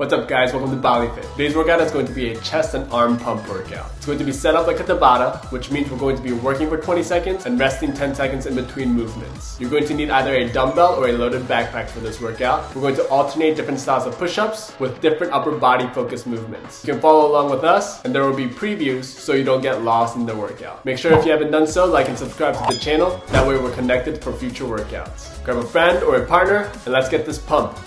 What's up guys, welcome to bbaliFit. Today's workout is going to be a chest and arm pump workout. It's going to be set up like a Tabata, which means we're going to be working for 20 seconds and resting 10 seconds in between movements. You're going to need either a dumbbell or a loaded backpack for this workout. We're going to alternate different styles of push-ups with different upper body focused movements. You can follow along with us and there will be previews so you don't get lost in the workout. Make sure if you haven't done so, like and subscribe to the channel. That way we're connected for future workouts. Grab a friend or a partner and let's get this pump.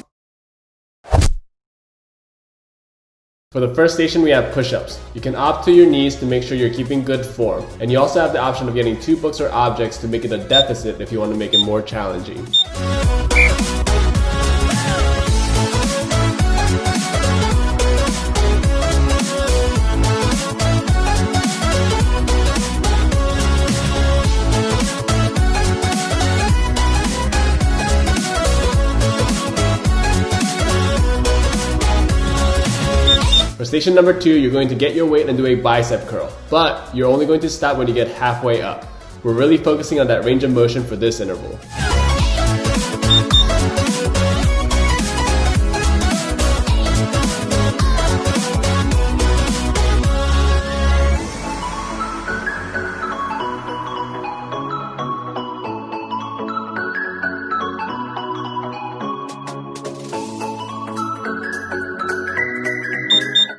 For the first station, we have push-ups. You can opt to your knees to make sure you're keeping good form. And you also have the option of getting 2 books or objects to make it a deficit if you want to make it more challenging. For station number 2, you're going to get your weight and do a bicep curl, but you're only going to stop when you get halfway up. We're really focusing on that range of motion for this interval.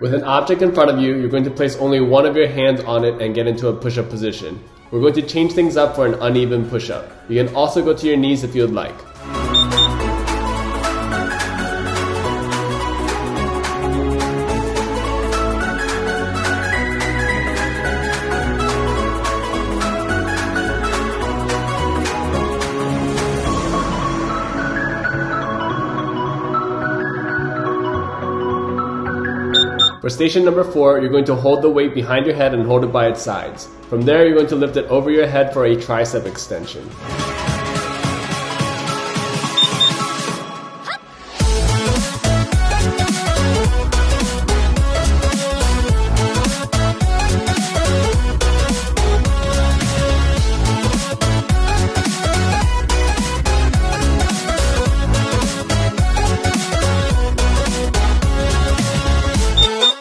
With an object in front of you, you're going to place only one of your hands on it and get into a push-up position. We're going to change things up for an uneven push-up. You can also go to your knees if you'd like. For station number 4, you're going to hold the weight behind your head and hold it by its sides. From there, you're going to lift it over your head for a tricep extension.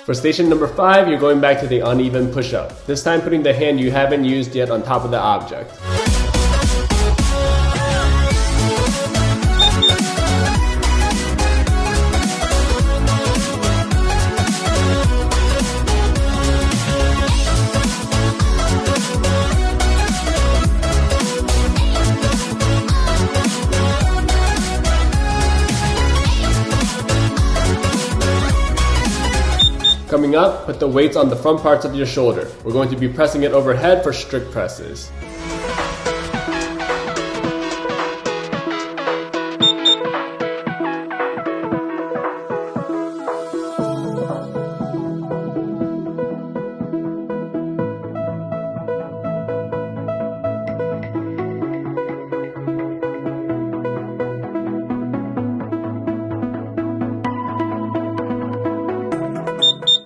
For station number 5, you're going back to the uneven push-up, this time putting the hand you haven't used yet on top of the object. Coming up, put the weights on the front parts of your shoulder. We're going to be pressing it overhead for strict presses.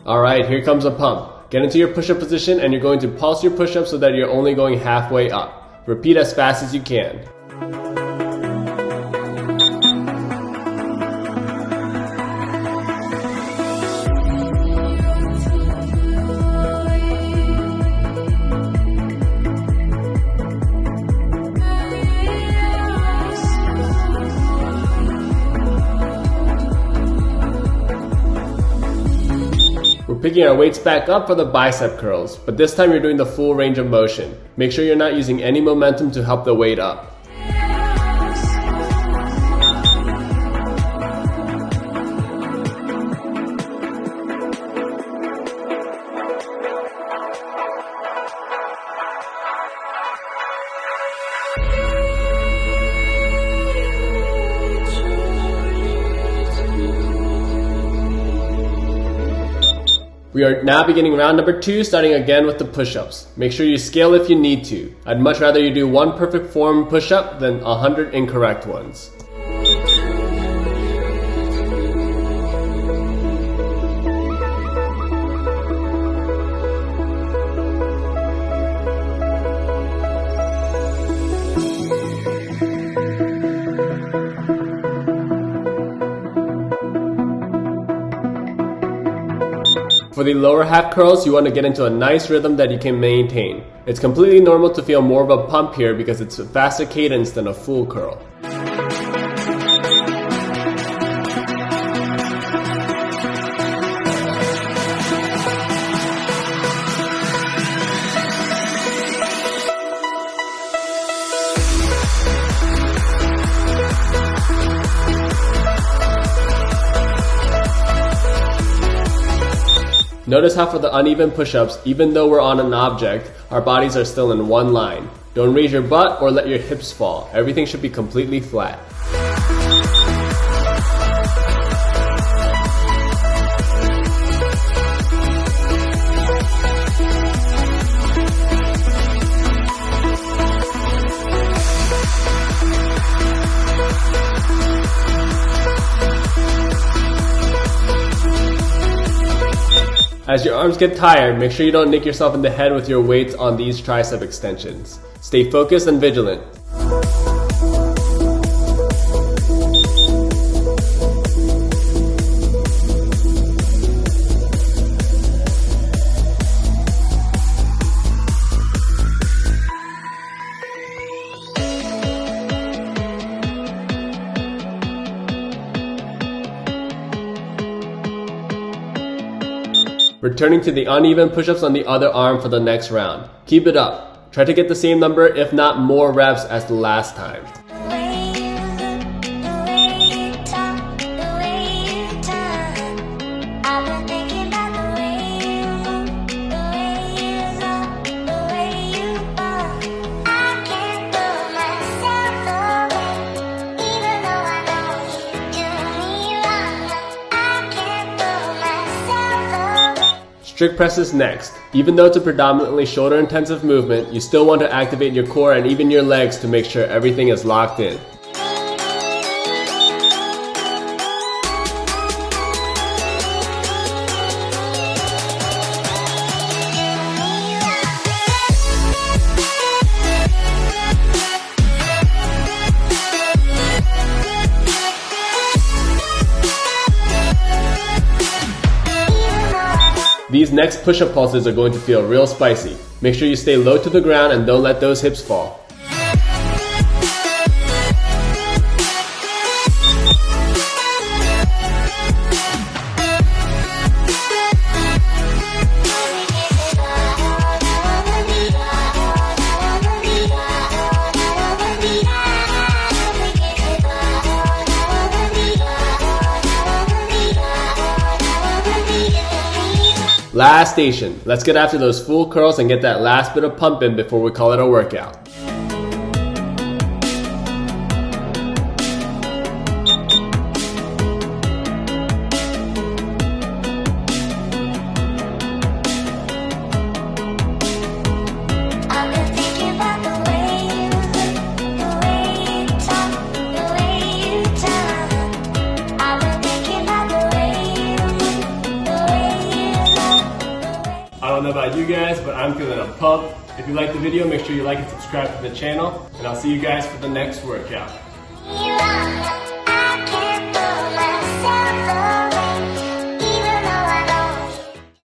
Alright, here comes a pump. Get into your push-up position and you're going to pulse your push-up so that you're only going halfway up. Repeat as fast as you can. We're picking our weights back up for the bicep curls, but this time you're doing the full range of motion. Make sure you're not using any momentum to help the weight up. We are now beginning round number 2, starting again with the push-ups. Make sure you scale if you need to. I'd much rather you do 1 perfect form push-up than 100 incorrect ones. For the lower half curls, you want to get into a nice rhythm that you can maintain. It's completely normal to feel more of a pump here because it's a faster cadence than a full curl. Notice how for the uneven push-ups, even though we're on an object, our bodies are still in one line. Don't raise your butt or let your hips fall. Everything should be completely flat. As your arms get tired, make sure you don't nick yourself in the head with your weights on these tricep extensions. Stay focused and vigilant. Returning to the uneven push-ups on the other arm for the next round. Keep it up. Try to get the same number, if not more reps as the last time. Strict press is next. Even though it's a predominantly shoulder intensive movement, you still want to activate your core and even your legs to make sure everything is locked in. These next push-up pulses are going to feel real spicy. Make sure you stay low to the ground and don't let those hips fall. Last station. Let's get after those full curls and get that last bit of pump in before we call it a workout. I don't know about you guys, but I'm feeling a pump. If you liked the video, make sure you like and subscribe to the channel, and I'll see you guys for the next workout.